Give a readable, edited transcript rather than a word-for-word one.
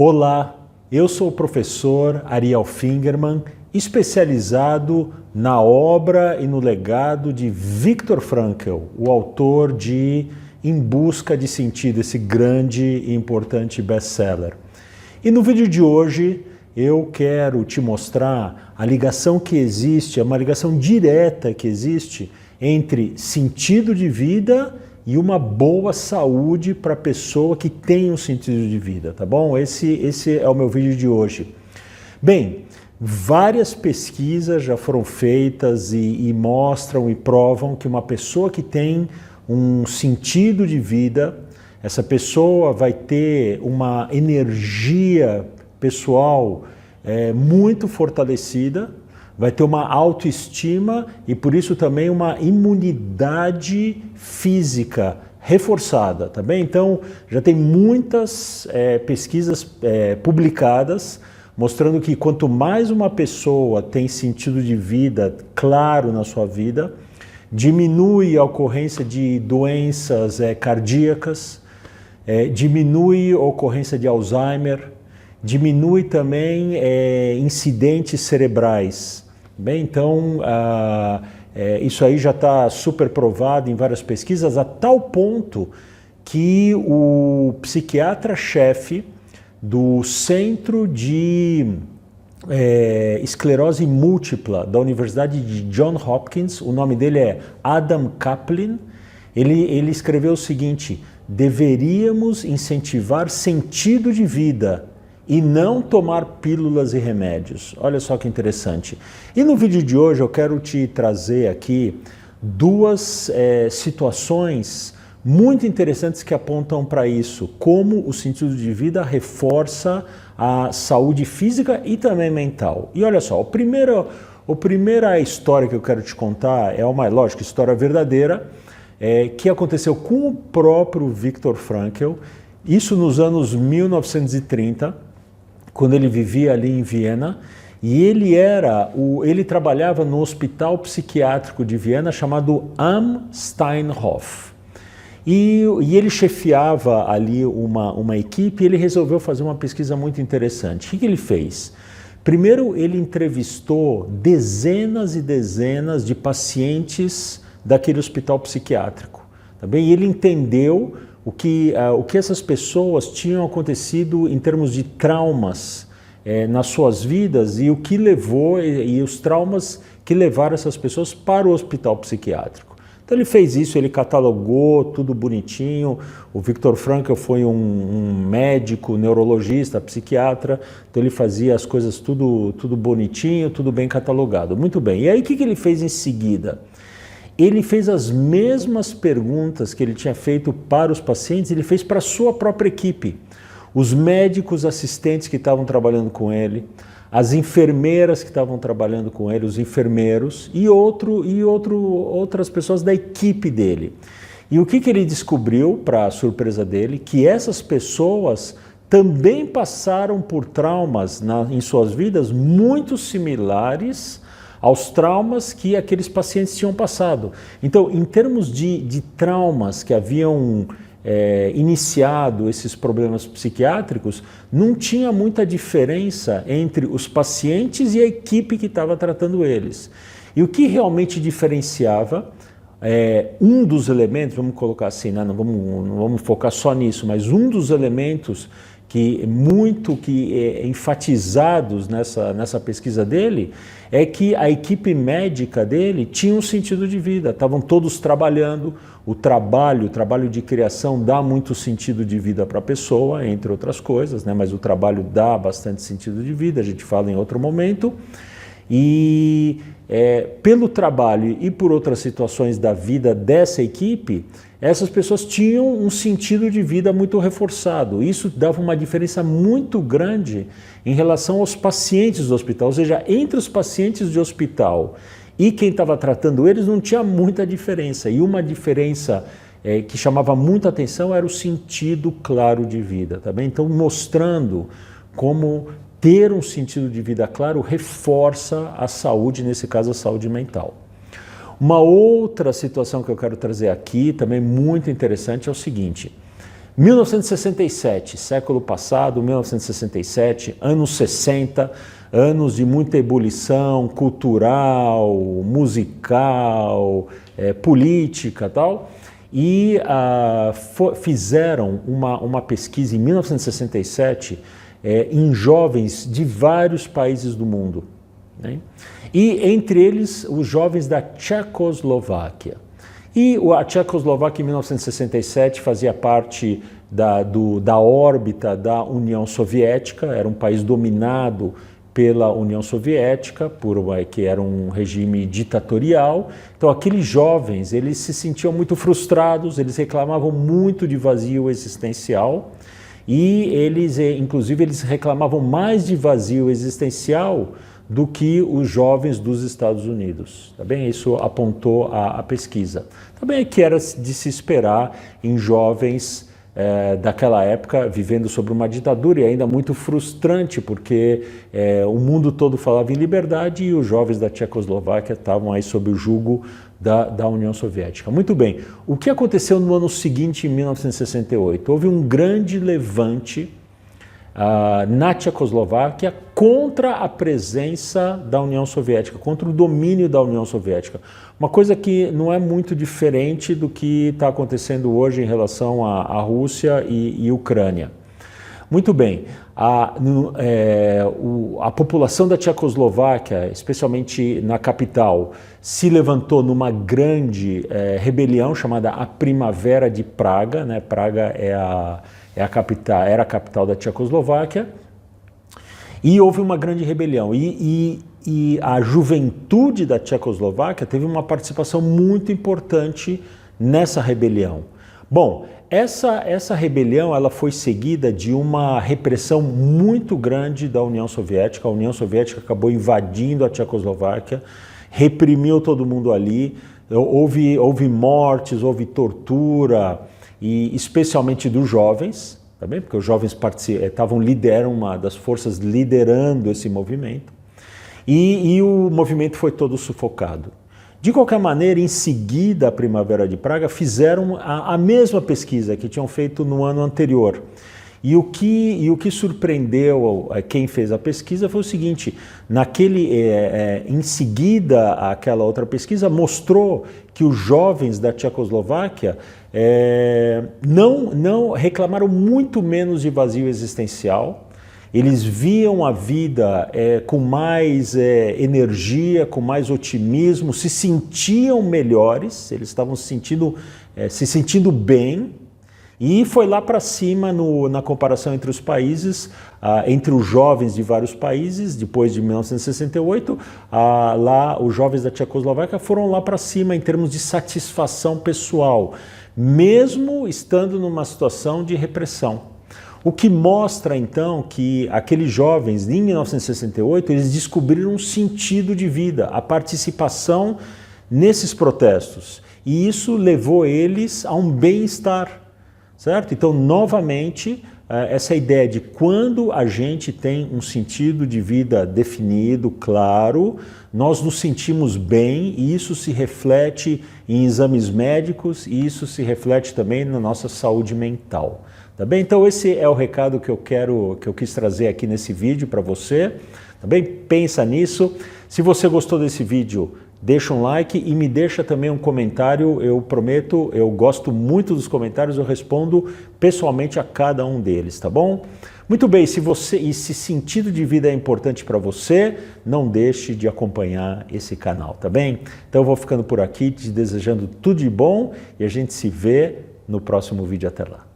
Olá, eu sou o professor Ariel Fingerman, especializado na obra e no legado de Viktor Frankl, o autor de Em Busca de Sentido, esse grande e importante best-seller. E no vídeo de hoje eu quero te mostrar a ligação que existe, uma ligação direta que existe entre sentido de vida e uma boa saúde para a pessoa que tem um sentido de vida, tá bom? Esse é o meu vídeo de hoje. Bem, várias pesquisas já foram feitas e mostram e provam que uma pessoa que tem um sentido de vida, essa pessoa vai ter uma energia pessoal muito fortalecida, vai ter uma autoestima e por isso também uma imunidade física reforçada, tá bem? Então já tem muitas pesquisas publicadas mostrando que quanto mais uma pessoa tem sentido de vida claro na sua vida, diminui a ocorrência de doenças cardíacas, diminui a ocorrência de Alzheimer, diminui também incidentes cerebrais. Bem, então isso aí já está super provado em várias pesquisas, a tal ponto que o psiquiatra-chefe do Centro de Esclerose Múltipla da Universidade de Johns Hopkins, o nome dele é Adam Kaplan, ele escreveu o seguinte: deveríamos incentivar sentido de vida e não tomar pílulas e remédios. Olha só que interessante. E no vídeo de hoje eu quero te trazer aqui duas situações muito interessantes que apontam para isso, como o sentido de vida reforça a saúde física e também mental. E olha só, a primeira história que eu quero te contar é uma, lógico, história verdadeira, que aconteceu com o próprio Viktor Frankl, isso nos anos 1930, quando ele vivia ali em Viena, e ele trabalhava no hospital psiquiátrico de Viena chamado Am Steinhof. E ele chefiava ali uma equipe e ele resolveu fazer uma pesquisa muito interessante. O que ele fez? Primeiro, ele entrevistou dezenas e dezenas de pacientes daquele hospital psiquiátrico. Tá bem? E ele entendeu o que essas pessoas tinham acontecido em termos de traumas nas suas vidas e o que levou e os traumas que levaram essas pessoas para o hospital psiquiátrico. Então ele fez isso, ele catalogou tudo bonitinho. O Viktor Frankl foi um médico, neurologista, psiquiatra, então ele fazia as coisas tudo bonitinho, tudo bem catalogado. Muito bem. E aí o que ele fez em seguida? Ele fez as mesmas perguntas que ele tinha feito para os pacientes, ele fez para a sua própria equipe. Os médicos assistentes que estavam trabalhando com ele, as enfermeiras que estavam trabalhando com ele, os enfermeiros e outras pessoas da equipe dele. E o que ele descobriu, para a surpresa dele, que essas pessoas também passaram por traumas em suas vidas muito similares aos traumas que aqueles pacientes tinham passado. Então, em termos de traumas que haviam iniciado esses problemas psiquiátricos, não tinha muita diferença entre os pacientes e a equipe que estava tratando eles. E o que realmente diferenciava, um dos elementos, vamos colocar assim, né, não vamos focar só nisso, mas um dos elementos enfatizados nessa pesquisa dele é que a equipe médica dele tinha um sentido de vida, estavam todos trabalhando, o trabalho de criação dá muito sentido de vida para a pessoa, entre outras coisas, né? Mas o trabalho dá bastante sentido de vida, a gente fala em outro momento, e pelo trabalho e por outras situações da vida dessa equipe, essas pessoas tinham um sentido de vida muito reforçado. Isso dava uma diferença muito grande em relação aos pacientes do hospital, ou seja, entre os pacientes de hospital e quem estava tratando eles não tinha muita diferença. E uma diferença que chamava muita atenção era o sentido claro de vida, tá bem? Então, mostrando como ter um sentido de vida claro reforça a saúde, nesse caso a saúde mental. Uma outra situação que eu quero trazer aqui, também muito interessante, é o seguinte: 1967, século passado, 1967, anos 60, anos de muita ebulição cultural, musical, política e tal, e fizeram uma pesquisa em 1967 em jovens de vários países do mundo, né? E entre eles os jovens da Tchecoslováquia. E a Tchecoslováquia em 1967 fazia parte da órbita da União Soviética, era um país dominado pela União Soviética, que era um regime ditatorial. Então aqueles jovens, eles se sentiam muito frustrados, eles reclamavam muito de vazio existencial e eles, inclusive, eles reclamavam mais de vazio existencial do que os jovens dos Estados Unidos. Tá bem? Isso apontou a pesquisa. Também que era de se esperar em jovens daquela época, vivendo sob uma ditadura e ainda muito frustrante, porque o mundo todo falava em liberdade e os jovens da Tchecoslováquia estavam aí sob o jugo da União Soviética. Muito bem, o que aconteceu no ano seguinte, em 1968? Houve um grande levante na Tchecoslováquia contra a presença da União Soviética, contra o domínio da União Soviética. Uma coisa que não é muito diferente do que está acontecendo hoje em relação à Rússia e Ucrânia. Muito bem, a população da Tchecoslováquia, especialmente na capital, se levantou numa grande rebelião chamada a Primavera de Praga, né? Praga era a capital da Tchecoslováquia, e houve uma grande rebelião. E a juventude da Tchecoslováquia teve uma participação muito importante nessa rebelião. Bom, essa rebelião ela foi seguida de uma repressão muito grande da União Soviética. A União Soviética acabou invadindo a Tchecoslováquia, reprimiu todo mundo ali, houve mortes, houve tortura, e especialmente dos jovens, tá bem? Porque os jovens eram uma das forças liderando esse movimento, e o movimento foi todo sufocado. De qualquer maneira, em seguida à Primavera de Praga, fizeram a mesma pesquisa que tinham feito no ano anterior. E o que surpreendeu quem fez a pesquisa foi o seguinte: em seguida àquela outra pesquisa, mostrou que os jovens da Tchecoslováquia não reclamaram muito menos de vazio existencial. Eles viam a vida com mais energia, com mais otimismo, se sentiam melhores, eles estavam se sentindo bem, e foi lá para cima na comparação entre os países, entre os jovens de vários países. Depois de 1968, os jovens da Tchecoslováquia foram lá para cima em termos de satisfação pessoal, mesmo estando numa situação de repressão. O que mostra, então, que aqueles jovens, em 1968, eles descobriram um sentido de vida, a participação nesses protestos. E isso levou eles a um bem-estar, certo? Então, novamente, essa ideia de quando a gente tem um sentido de vida definido, claro, nós nos sentimos bem, e isso se reflete em exames médicos, e isso se reflete também na nossa saúde mental. Tá bem? Então esse é o recado que eu quis trazer aqui nesse vídeo para você. Tá bem? Pensa nisso. Se você gostou desse vídeo, deixa um like e me deixa também um comentário. Eu prometo, eu gosto muito dos comentários, eu respondo pessoalmente a cada um deles, tá bom? Muito bem, se sentido de vida é importante para você, não deixe de acompanhar esse canal, tá bem? Então eu vou ficando por aqui, te desejando tudo de bom, e a gente se vê no próximo vídeo. Até lá.